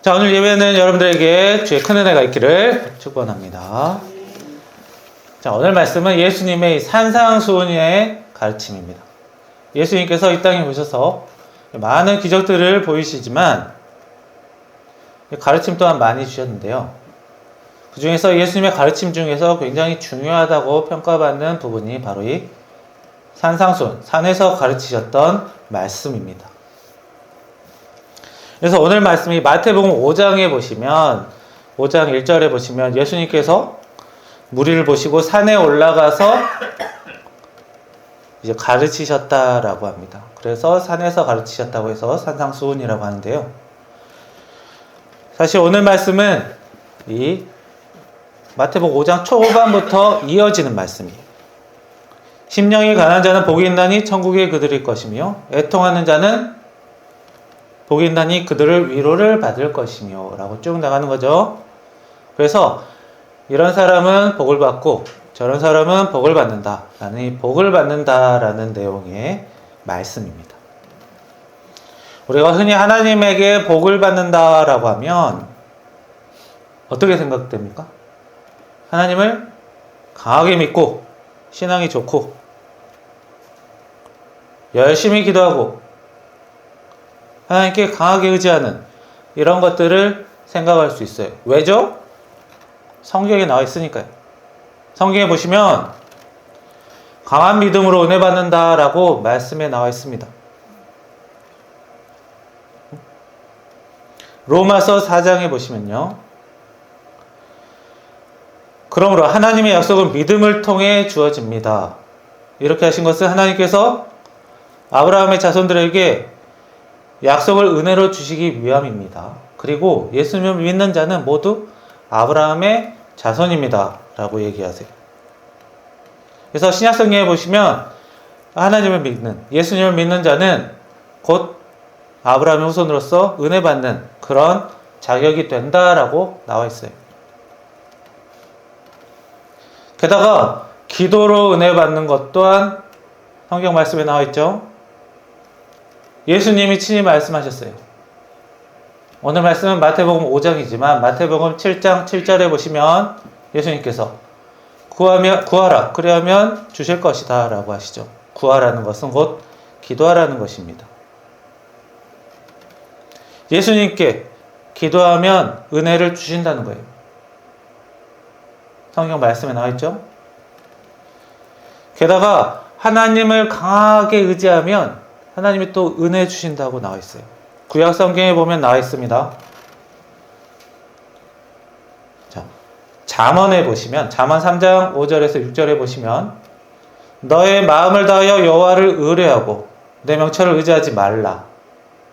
자, 오늘 예배는 여러분들에게 주의 큰 은혜가 있기를 축원합니다. 자, 오늘 말씀은 예수님의 산상수훈의 가르침입니다. 예수님께서 이 땅에 오셔서 많은 기적들을 보이시지만 가르침 또한 많이 주셨는데요. 그 중에서 예수님의 가르침 중에서 굉장히 중요하다고 평가받는 부분이 바로 이 산상수훈, 산에서 가르치셨던 말씀입니다. 그래서 오늘 말씀이 마태복음 5장에 보시면 5장 1절에 보시면 예수님께서 무리를 보시고 산에 올라가서 이제 가르치셨다라고 합니다. 그래서 산에서 가르치셨다고 해서 산상수훈이라고 하는데요. 사실 오늘 말씀은 이 마태복음 5장 초반부터 이어지는 말씀이에요. 심령이 가난한 자는 복이 있나니 천국에 그들일 것이며 애통하는 자는 복이 있나니 그들을 위로를 받을 것이며 라고 쭉 나가는 거죠. 그래서 이런 사람은 복을 받고 저런 사람은 복을 받는다 라는 이 복을 받는다 라는 내용의 말씀입니다. 우리가 흔히 하나님에게 복을 받는다 라고 하면 어떻게 생각됩니까? 하나님을 강하게 믿고 신앙이 좋고 열심히 기도하고 하나님께 강하게 의지하는 이런 것들을 생각할 수 있어요. 왜죠? 성경에 나와 있으니까요. 성경에 보시면 강한 믿음으로 은혜 받는다라고 말씀에 나와 있습니다. 로마서 4장에 보시면요. 그러므로 하나님의 약속은 믿음을 통해 주어집니다. 이렇게 하신 것은 하나님께서 아브라함의 자손들에게 약속을 은혜로 주시기 위함입니다. 그리고 예수님을 믿는 자는 모두 아브라함의 자손입니다. 라고 얘기하세요. 그래서 신약성경에 보시면 하나님을 믿는, 예수님을 믿는 자는 곧 아브라함의 후손으로서 은혜 받는 그런 자격이 된다라고 나와 있어요. 게다가 기도로 은혜 받는 것 또한 성경 말씀에 나와 있죠. 예수님이 친히 말씀하셨어요. 오늘 말씀은 마태복음 5장이지만 마태복음 7장 7절에 보시면 예수님께서 구하라 그리하면 주실 것이다 라고 하시죠. 구하라는 것은 곧 기도하라는 것입니다. 예수님께 기도하면 은혜를 주신다는 거예요. 성경 말씀에 나와 있죠. 게다가 하나님을 강하게 의지하면 하나님이 또 은혜 주신다고 나와 있어요. 구약 성경에 보면 나와 있습니다. 자, 잠언에 보시면 잠언 3장 5절에서 6절에 보시면 너의 마음을 다하여 여호와를 의뢰하고 내 명철을 의지하지 말라.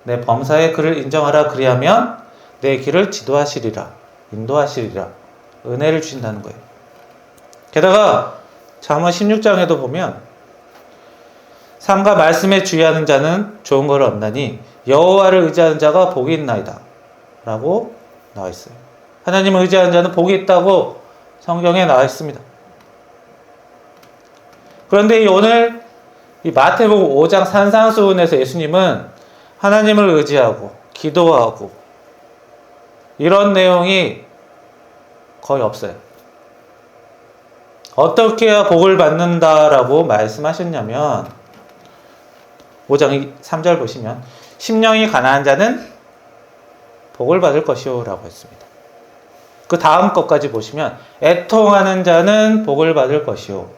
내 범사에 그를 인정하라. 그리하면 내 길을 지도하시리라. 인도하시리라. 은혜를 주신다는 거예요. 게다가 잠언 16장에도 보면 삶과 말씀에 주의하는 자는 좋은 것을 얻나니 여호와를 의지하는 자가 복이 있나이다 라고 나와 있어요. 하나님을 의지하는 자는 복이 있다고 성경에 나와 있습니다. 그런데 오늘 이 마태복음 5장 산상수훈에서 예수님은 하나님을 의지하고 기도하고 이런 내용이 거의 없어요. 어떻게 해야 복을 받는다라고 말씀하셨냐면 5장 3절 보시면 심령이 가난한 자는 복을 받을 것이요 라고 했습니다. 그 다음 것까지 보시면 애통하는 자는 복을 받을 것이요.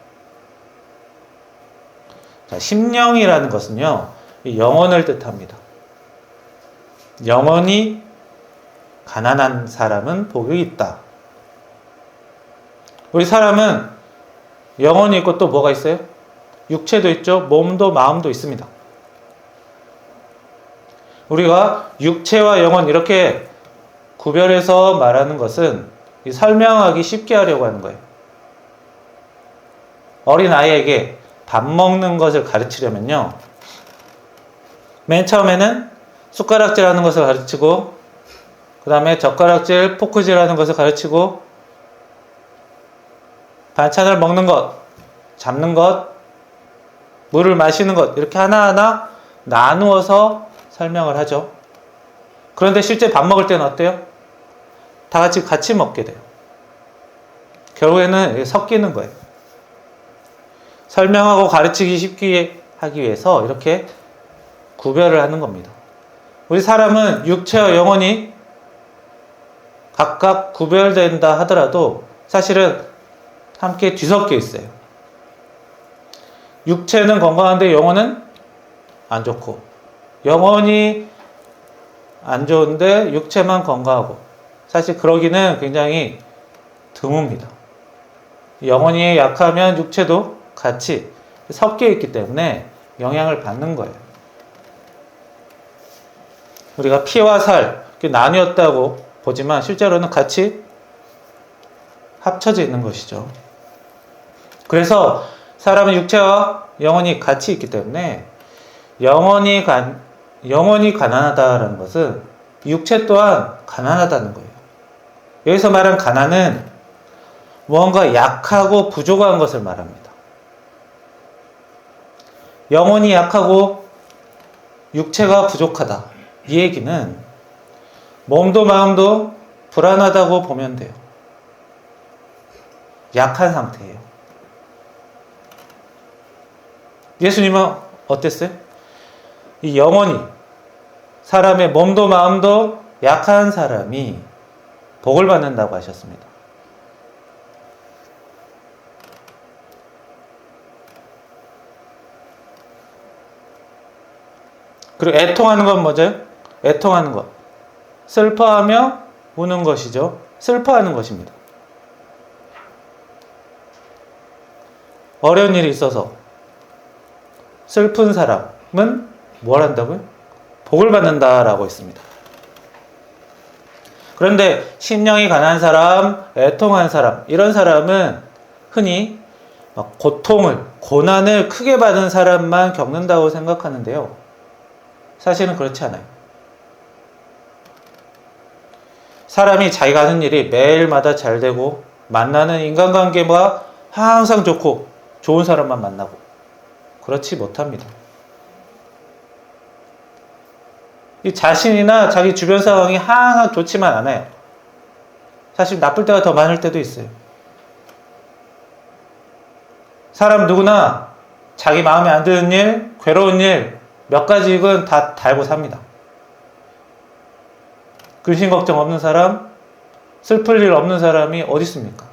자, 심령이라는 것은요 영혼을 뜻합니다. 영혼이 가난한 사람은 복이 있다. 우리 사람은 영혼이 있고 또 뭐가 있어요? 육체도 있죠. 몸도 마음도 있습니다. 우리가 육체와 영혼 이렇게 구별해서 말하는 것은 설명하기 쉽게 하려고 하는 거예요. 어린 아이에게 밥 먹는 것을 가르치려면요. 맨 처음에는 숟가락질 하는 것을 가르치고 그 다음에 젓가락질, 포크질 하는 것을 가르치고 반찬을 먹는 것, 잡는 것, 물을 마시는 것 이렇게 하나하나 나누어서 설명을 하죠. 그런데 실제 밥 먹을 때는 어때요? 다 같이 먹게 돼요. 결국에는 섞이는 거예요. 설명하고 가르치기 쉽게 하기 위해서 이렇게 구별을 하는 겁니다. 우리 사람은 육체와 영혼이 각각 구별된다 하더라도 사실은 함께 뒤섞여 있어요. 육체는 건강한데 영혼은 안 좋고, 영혼이 안 좋은데 육체만 건강하고, 사실 그러기는 굉장히 드뭅니다. 영혼이 약하면 육체도 같이 섞여 있기 때문에 영향을 받는 거예요. 우리가 피와 살 이렇게 나뉘었다고 보지만 실제로는 같이 합쳐져 있는 것이죠. 그래서 사람은 육체와 영혼이 같이 있기 때문에 영혼이 가난하다는 것은 육체 또한 가난하다는 거예요. 여기서 말한 가난은 무언가 약하고 부족한 것을 말합니다. 영혼이 약하고 육체가 부족하다. 이 얘기는 몸도 마음도 불안하다고 보면 돼요. 약한 상태예요. 예수님은 어땠어요? 이 영혼이, 사람의 몸도 마음도 약한 사람이 복을 받는다고 하셨습니다. 그리고 애통하는 건 뭐죠? 애통하는 것. 슬퍼하며 우는 것이죠. 슬퍼하는 것입니다. 어려운 일이 있어서 슬픈 사람은 뭘 한다고요? 복을 받는다라고 했습니다. 그런데 심령이 가난한 사람, 애통한 사람, 이런 사람은 흔히 고통을, 고난을 크게 받은 사람만 겪는다고 생각하는데요. 사실은 그렇지 않아요. 사람이 자기가 하는 일이 매일마다 잘 되고 만나는 인간관계가 항상 좋고 좋은 사람만 만나고 그렇지 못합니다. 이 자신이나 자기 주변 상황이 항상 좋지만 않아요. 사실 나쁠 때가 더 많을 때도 있어요. 사람 누구나 자기 마음에 안 드는 일, 괴로운 일 몇 가지는 다 달고 삽니다. 근심 걱정 없는 사람, 슬플 일 없는 사람이 어디 있습니까?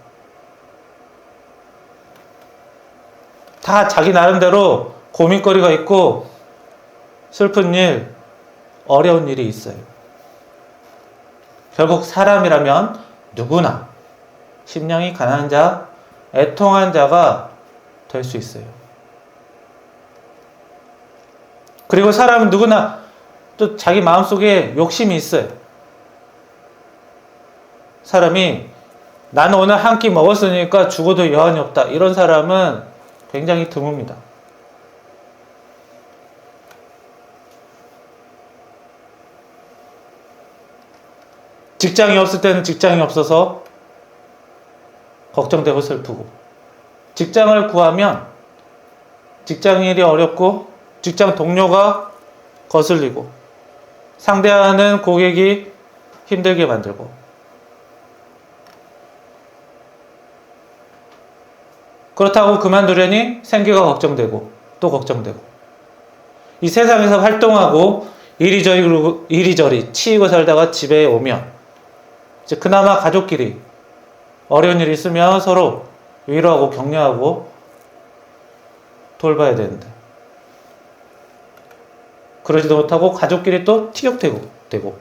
다 자기 나름대로 고민거리가 있고 슬픈 일, 어려운 일이 있어요. 결국 사람이라면 누구나 심령이 가난한 자, 애통한 자가 될 수 있어요. 그리고 사람은 누구나 또 자기 마음속에 욕심이 있어요. 사람이 나는 오늘 한 끼 먹었으니까 죽어도 여한이 없다. 이런 사람은 굉장히 드뭅니다. 직장이 없을 때는 직장이 없어서 걱정되고 슬프고, 직장을 구하면 직장 일이 어렵고 직장 동료가 거슬리고 상대하는 고객이 힘들게 만들고, 그렇다고 그만두려니 생계가 걱정되고 또 걱정되고, 이 세상에서 활동하고 이리저리 치이고 살다가 집에 오면 이제 그나마 가족끼리 어려운 일이 있으면 서로 위로하고 격려하고 돌봐야 되는데, 그러지도 못하고 가족끼리 또 티격태격.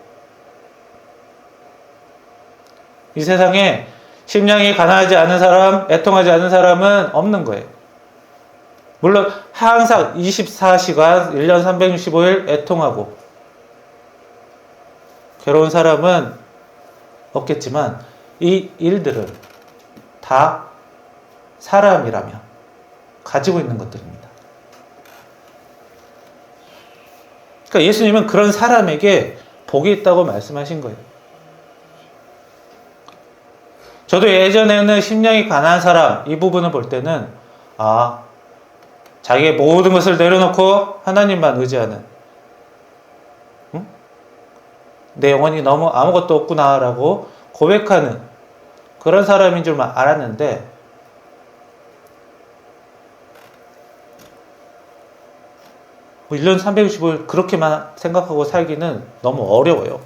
이 세상에 심령이 가난하지 않은 사람, 애통하지 않은 사람은 없는 거예요. 물론 항상 24시간 1년 365일 애통하고 괴로운 사람은 없겠지만 이 일들은 다 사람이라면 가지고 있는 것들입니다. 그러니까 예수님은 그런 사람에게 복이 있다고 말씀하신 거예요. 저도 예전에는 심령이 가난한 사람, 이 부분을 볼 때는 자기의 모든 것을 내려놓고 하나님만 의지하는, 내 영혼이 너무 아무것도 없구나라고 고백하는 그런 사람인 줄 알았는데, 1년 365일 그렇게만 생각하고 살기는 너무 어려워요.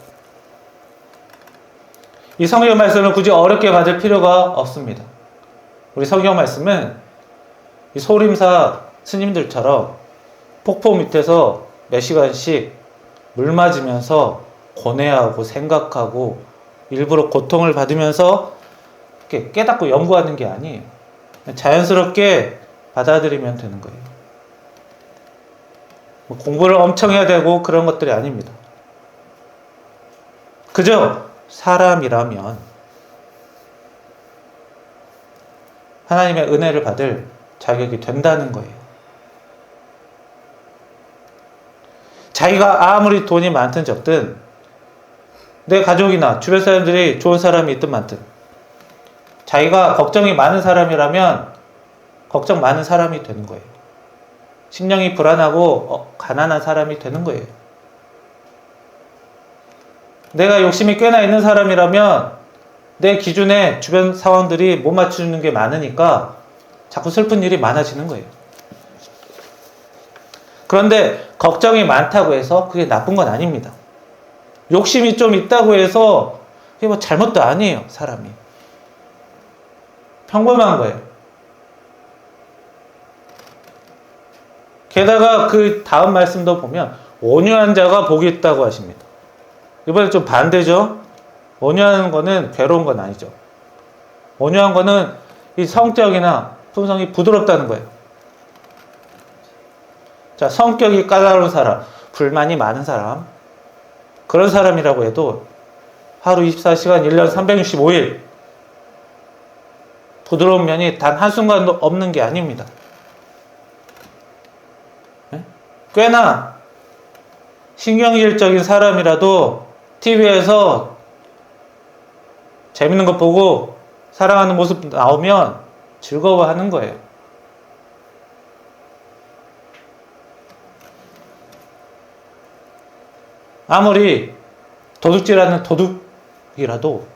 이 성경 말씀을 굳이 어렵게 받을 필요가 없습니다. 우리 성경 말씀은 이 소림사 스님들처럼 폭포 밑에서 몇 시간씩 물 맞으면서 고뇌하고 생각하고 일부러 고통을 받으면서 이렇게 깨닫고 연구하는 게 아니에요. 자연스럽게 받아들이면 되는 거예요. 공부를 엄청 해야 되고 그런 것들이 아닙니다. 그저 사람이라면 하나님의 은혜를 받을 자격이 된다는 거예요. 자기가 아무리 돈이 많든 적든, 내 가족이나 주변 사람들이 좋은 사람이 있든 많든, 자기가 걱정이 많은 사람이라면 걱정 많은 사람이 되는 거예요. 심령이 불안하고 가난한 사람이 되는 거예요. 내가 욕심이 꽤나 있는 사람이라면 내 기준에 주변 상황들이 못 맞추는 게 많으니까 자꾸 슬픈 일이 많아지는 거예요. 그런데 걱정이 많다고 해서 그게 나쁜 건 아닙니다. 욕심이 좀 있다고 해서 그게 뭐 잘못도 아니에요, 사람이. 평범한 거예요. 게다가 그 다음 말씀도 보면 온유한 자가 복이 있다고 하십니다. 이번에 좀 반대죠. 온유한 거는 괴로운 건 아니죠. 온유한 거는 이 성격이나 품성이 부드럽다는 거예요. 자, 성격이 까다로운 사람, 불만이 많은 사람, 그런 사람이라고 해도 하루 24시간 1년 365일 부드러운 면이 단 한순간도 없는 게 아닙니다. 꽤나 신경질적인 사람이라도 TV에서 재밌는 것 보고 사랑하는 모습 나오면 즐거워하는 거예요. 아무리 도둑질하는 도둑이라도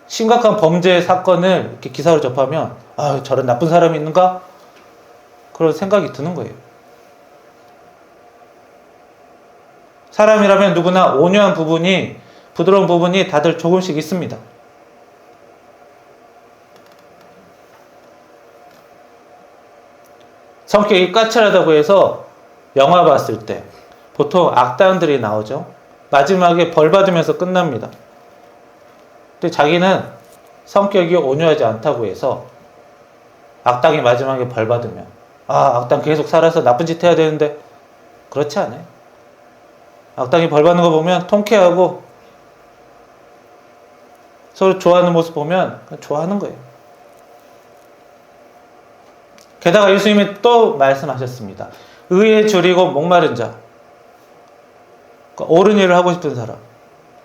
심각한 범죄 사건을 이렇게 기사로 접하면 아, 저런 나쁜 사람이 있는가? 그런 생각이 드는 거예요. 사람이라면 누구나 온유한 부분이, 부드러운 부분이 다들 조금씩 있습니다. 성격이 까칠하다고 해서 영화 봤을 때 보통 악당들이 나오죠. 마지막에 벌 받으면서 끝납니다. 근데 자기는 성격이 온유하지 않다고 해서 악당이 마지막에 벌 받으면 아, 악당 계속 살아서 나쁜 짓 해야 되는데, 그렇지 않아요. 악당이 벌 받는 거 보면 통쾌하고 서로 좋아하는 모습 보면 좋아하는 거예요. 게다가 예수님이 또 말씀하셨습니다. 의에 줄이고 목마른 자, 그러니까 옳은 일을 하고 싶은 사람,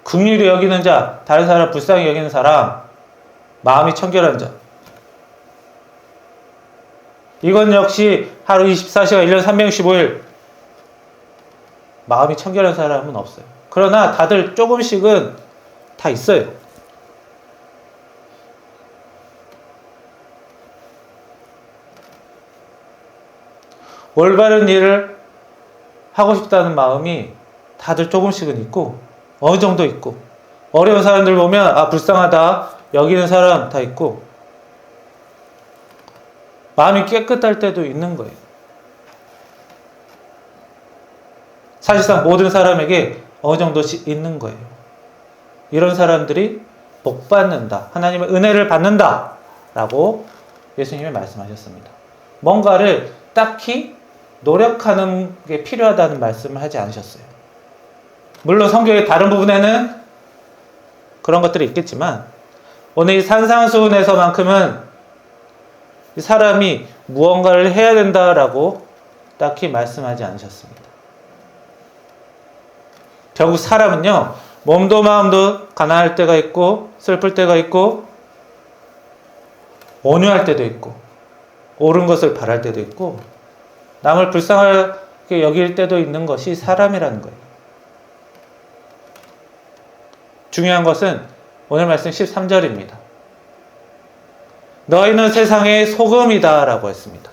긍휼히 여기는 자, 다른 사람 불쌍히 여기는 사람, 마음이 청결한 자, 이건 역시 하루 24시간 1년 365일 마음이 청결한 사람은 없어요. 그러나 다들 조금씩은 다 있어요. 올바른 일을 하고 싶다는 마음이 다들 조금씩은 있고, 어느 정도 있고, 어려운 사람들 보면 아, 불쌍하다 여기는 사람 다 있고, 마음이 깨끗할 때도 있는 거예요. 사실상 모든 사람에게 어느 정도씩 있는 거예요. 이런 사람들이 복 받는다, 하나님의 은혜를 받는다 라고 예수님이 말씀하셨습니다. 뭔가를 딱히 노력하는 게 필요하다는 말씀을 하지 않으셨어요. 물론 성경의 다른 부분에는 그런 것들이 있겠지만 오늘 이 산상수훈에서만큼은 이 사람이 무언가를 해야 된다라고 딱히 말씀하지 않으셨습니다. 결국 사람은요, 몸도 마음도 가난할 때가 있고 슬플 때가 있고 온유할 때도 있고 옳은 것을 바랄 때도 있고 남을 불쌍하게 여길 때도 있는 것이 사람이라는 거예요. 중요한 것은 오늘 말씀 13절입니다. 너희는 세상의 소금이다 라고 했습니다.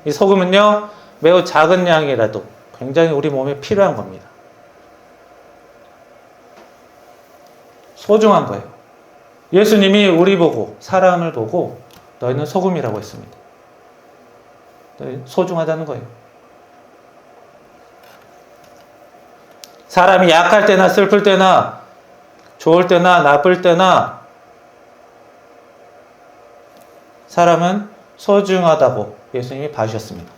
이 소금은요, 매우 작은 양이라도 굉장히 우리 몸에 필요한 겁니다. 소중한 거예요. 예수님이 우리 보고, 사람을 보고 너희는 소금이라고 했습니다. 너희 소중하다는 거예요. 사람이 약할 때나 슬플 때나 좋을 때나 나쁠 때나 사람은 소중하다고 예수님이 봐주셨습니다.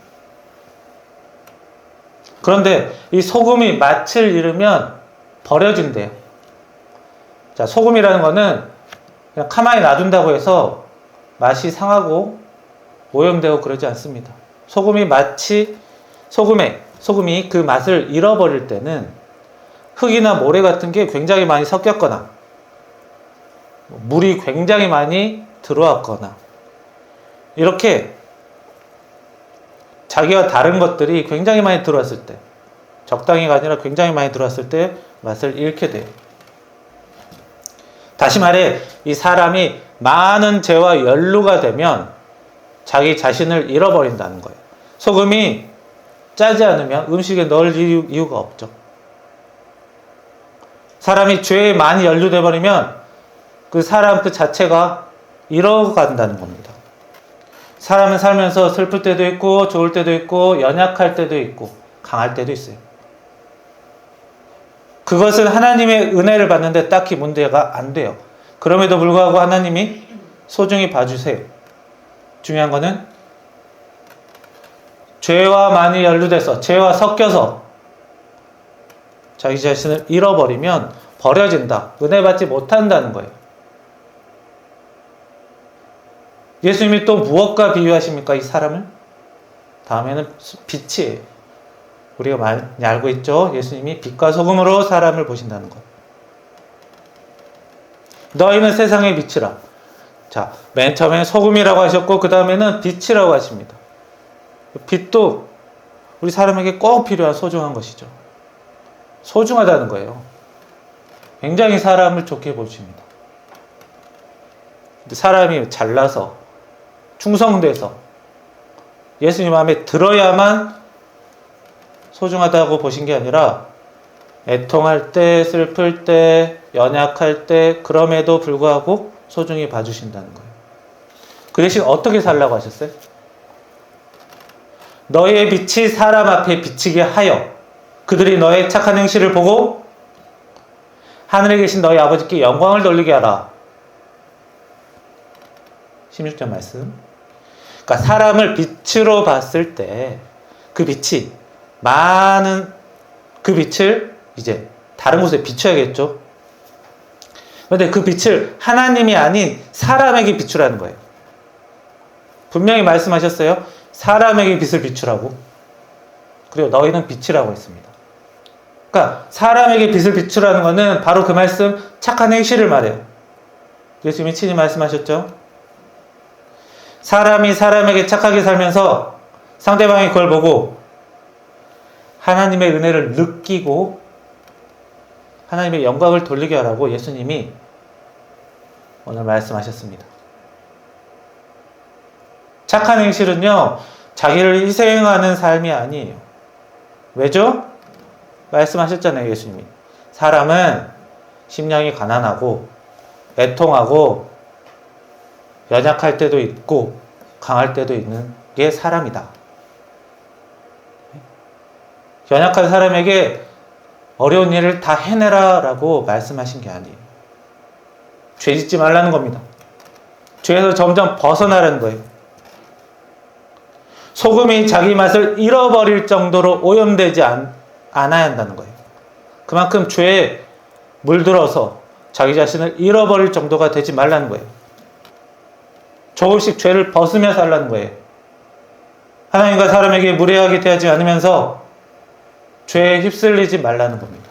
그런데 이 소금이 맛을 잃으면 버려진대요. 자, 소금이라는 거는 그냥 가만히 놔둔다고 해서 맛이 상하고 오염되고 그러지 않습니다. 소금이 그 맛을 잃어버릴 때는 흙이나 모래 같은 게 굉장히 많이 섞였거나 물이 굉장히 많이 들어왔거나 이렇게 자기와 다른 것들이 굉장히 많이 들어왔을 때, 적당히가 아니라 굉장히 많이 들어왔을 때 맛을 잃게 돼요. 다시 말해 이 사람이 많은 재와 연루가 되면 자기 자신을 잃어버린다는 거예요. 소금이 짜지 않으면 음식에 넣을 이유가 없죠. 사람이 죄에 많이 연루돼 버리면 그 사람 그 자체가 잃어간다는 겁니다. 사람은 살면서 슬플 때도 있고 좋을 때도 있고 연약할 때도 있고 강할 때도 있어요. 그것은 하나님의 은혜를 받는데 딱히 문제가 안 돼요. 그럼에도 불구하고 하나님이 소중히 봐주세요. 중요한 거는 죄와 많이 연루돼서 죄와 섞여서 자기 자신을 잃어버리면 버려진다. 은혜 받지 못한다는 거예요. 예수님이 또 무엇과 비유하십니까? 이 사람을? 다음에는 빛이에요. 우리가 많이 알고 있죠? 예수님이 빛과 소금으로 사람을 보신다는 것. 너희는 세상의 빛이라. 자, 맨 처음에 소금이라고 하셨고 그 다음에는 빛이라고 하십니다. 빛도 우리 사람에게 꼭 필요한 소중한 것이죠. 소중하다는 거예요. 굉장히 사람을 좋게 보십니다. 사람이 잘나서 충성돼서 예수님 마음에 들어야만 소중하다고 보신 게 아니라 애통할 때, 슬플 때, 연약할 때 그럼에도 불구하고 소중히 봐주신다는 거예요. 그 대신 어떻게 살라고 하셨어요? 너희의 빛이 사람 앞에 비치게 하여 그들이 너의 착한 행실을 보고 하늘에 계신 너희 아버지께 영광을 돌리게 하라. 16절 말씀. 그러니까 사람을 빛으로 봤을 때 그 빛이 많은 그 빛을 이제 다른 곳에 비춰야겠죠. 그런데 그 빛을 하나님이 아닌 사람에게 비추라는 거예요. 분명히 말씀하셨어요. 사람에게 빛을 비추라고. 그리고 너희는 빛이라고 했습니다. 그러니까 사람에게 빛을 비추라는 것은 바로 그 말씀 착한 행실을 말해요. 예수님이 친히 말씀하셨죠. 사람이 사람에게 착하게 살면서 상대방이 그걸 보고 하나님의 은혜를 느끼고 하나님의 영광을 돌리게 하라고 예수님이 오늘 말씀하셨습니다. 착한 행실은요, 자기를 희생하는 삶이 아니에요. 왜죠? 말씀하셨잖아요, 예수님이. 사람은 심령이 가난하고 애통하고 연약할 때도 있고 강할 때도 있는 게 사람이다. 연약한 사람에게 어려운 일을 다 해내라 라고 말씀하신 게 아니에요. 죄 짓지 말라는 겁니다. 죄에서 점점 벗어나라는 거예요. 소금이 자기 맛을 잃어버릴 정도로 오염되지 않아야 한다는 거예요. 그만큼 죄에 물들어서 자기 자신을 잃어버릴 정도가 되지 말라는 거예요. 조금씩 죄를 벗으며 살라는 거예요. 하나님과 사람에게 무례하게 대하지 않으면서 죄에 휩쓸리지 말라는 겁니다.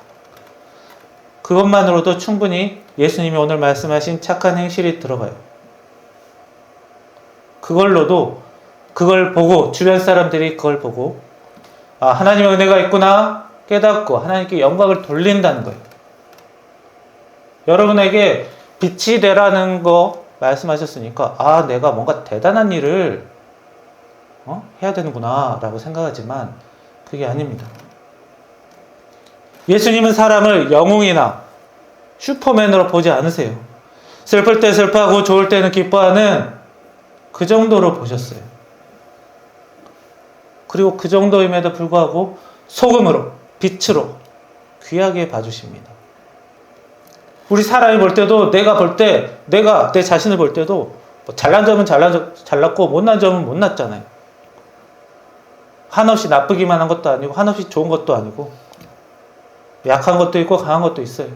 그것만으로도 충분히 예수님이 오늘 말씀하신 착한 행실이 들어가요. 그걸로도 그걸 보고 주변 사람들이 그걸 보고 아, 하나님의 은혜가 있구나 깨닫고 하나님께 영광을 돌린다는 거예요. 여러분에게 빛이 되라는 거 말씀하셨으니까 아 내가 뭔가 대단한 일을 해야 되는구나 라고 생각하지만 그게 아닙니다. 예수님은 사람을 영웅이나 슈퍼맨으로 보지 않으세요. 슬플 때 슬퍼하고 좋을 때는 기뻐하는 그 정도로 보셨어요. 그리고 그 정도임에도 불구하고 소금으로, 빛으로 귀하게 봐주십니다. 우리 사람이 볼 때도 내가 볼 때, 내가 내 자신을 볼 때도 잘난 점은 잘났고 못난 점은 못났잖아요. 한없이 나쁘기만 한 것도 아니고 한없이 좋은 것도 아니고 약한 것도 있고 강한 것도 있어요.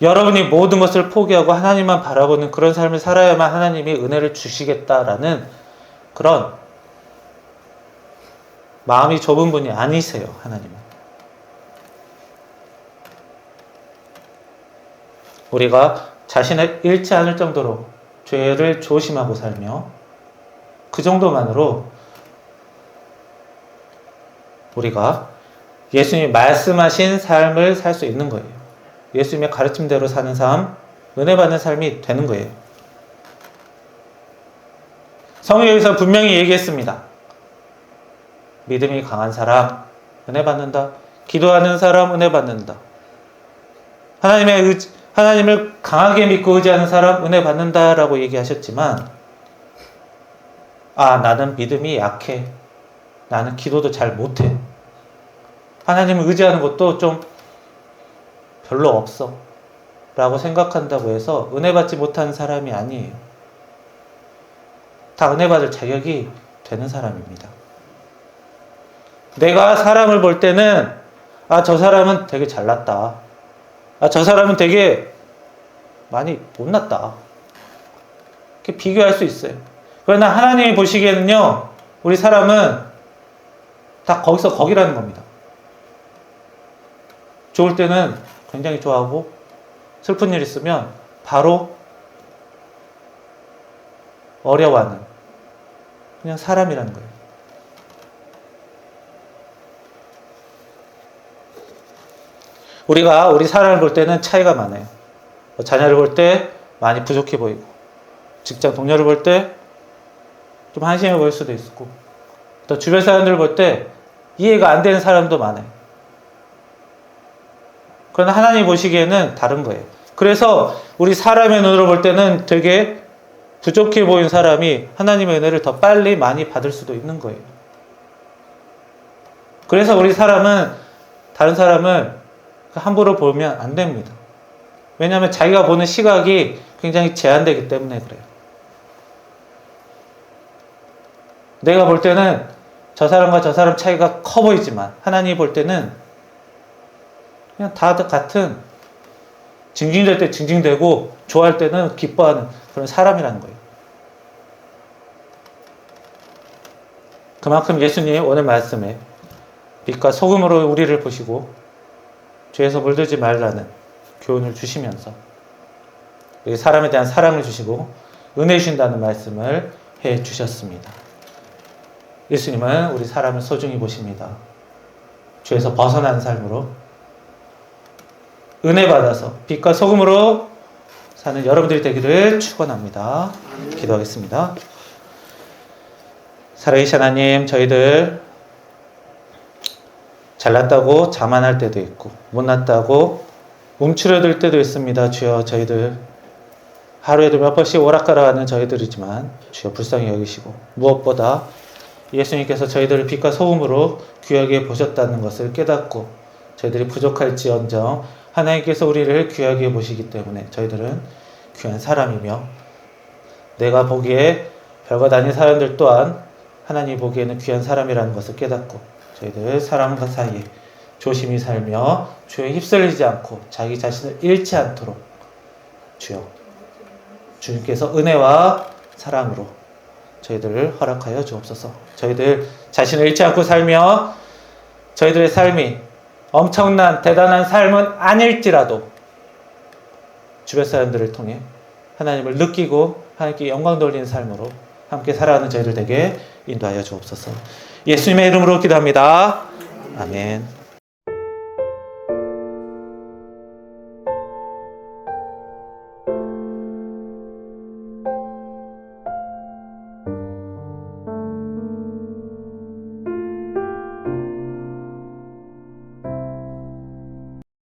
여러분이 모든 것을 포기하고 하나님만 바라보는 그런 삶을 살아야만 하나님이 은혜를 주시겠다라는 그런 마음이 좁은 분이 아니세요. 하나님은. 우리가 자신을 잃지 않을 정도로 죄를 조심하고 살며 그 정도만으로 우리가 예수님이 말씀하신 삶을 살 수 있는 거예요. 예수님의 가르침대로 사는 삶, 은혜 받는 삶이 되는 거예요. 성경이 여기서 분명히 얘기했습니다. 믿음이 강한 사람, 은혜 받는다. 기도하는 사람, 은혜 받는다. 하나님을 강하게 믿고 의지하는 사람, 은혜 받는다라고 얘기하셨지만, 나는 믿음이 약해. 나는 기도도 잘 못해. 하나님을 의지하는 것도 좀 별로 없어. 라고 생각한다고 해서 은혜 받지 못한 사람이 아니에요. 다 은혜 받을 자격이 되는 사람입니다. 내가 사람을 볼 때는 저 사람은 되게 잘났다. 저 사람은 되게 많이 못났다. 이렇게 비교할 수 있어요. 그러나 하나님이 보시기에는요, 우리 사람은 다 거기서 거기라는 겁니다. 좋을 때는 굉장히 좋아하고 슬픈 일 있으면 바로 어려워하는 그냥 사람이라는 거예요. 우리가 우리 사람을 볼 때는 차이가 많아요. 자녀를 볼 때 많이 부족해 보이고, 직장 동료를 볼 때 좀 한심해 보일 수도 있고, 또 주변 사람들을 볼 때 이해가 안 되는 사람도 많아요. 그러나 하나님 보시기에는 다른 거예요. 그래서 우리 사람의 눈으로 볼 때는 되게 부족해 보이는 사람이 하나님의 은혜를 더 빨리 많이 받을 수도 있는 거예요. 그래서 우리 사람은 다른 사람을 함부로 보면 안 됩니다. 왜냐하면 자기가 보는 시각이 굉장히 제한되기 때문에 그래요. 내가 볼 때는 저 사람과 저 사람 차이가 커 보이지만 하나님이 볼 때는 그냥 다 같은 징징댈 때 징징대고 좋아할 때는 기뻐하는 그런 사람이라는 거예요. 그만큼 예수님 오늘 말씀에 빛과 소금으로 우리를 보시고 죄에서 물들지 말라는 교훈을 주시면서 사람에 대한 사랑을 주시고 은혜 주신다는 말씀을 해 주셨습니다. 예수님은 우리 사람을 소중히 보십니다. 죄에서 벗어나는 삶으로 은혜 받아서 빛과 소금으로 사는 여러분들이 되기를 축원합니다. 기도하겠습니다. 살아계신 하나님, 저희들 잘났다고 자만할 때도 있고 못났다고 움츠러들 때도 있습니다. 주여, 저희들 하루에도 몇 번씩 오락가락하는 저희들이지만 주여 불쌍히 여기시고 무엇보다 예수님께서 저희들을 빛과 소금으로 귀하게 보셨다는 것을 깨닫고 저희들이 부족할지언정 하나님께서 우리를 귀하게 보시기 때문에 저희들은 귀한 사람이며 내가 보기에 별것 아닌 사람들 또한 하나님이 보기에는 귀한 사람이라는 것을 깨닫고 저희들 사람과 사이에 조심히 살며 주에 휩쓸리지 않고 자기 자신을 잃지 않도록 주여 주님께서 은혜와 사랑으로 저희들을 허락하여 주옵소서. 저희들 자신을 잃지 않고 살며 저희들의 삶이 엄청난 대단한 삶은 아닐지라도 주변 사람들을 통해 하나님을 느끼고 하나님께 영광 돌리는 삶으로 함께 살아가는 저희들 되게 인도하여 주옵소서. 예수님의 이름으로 기도합니다. 아멘.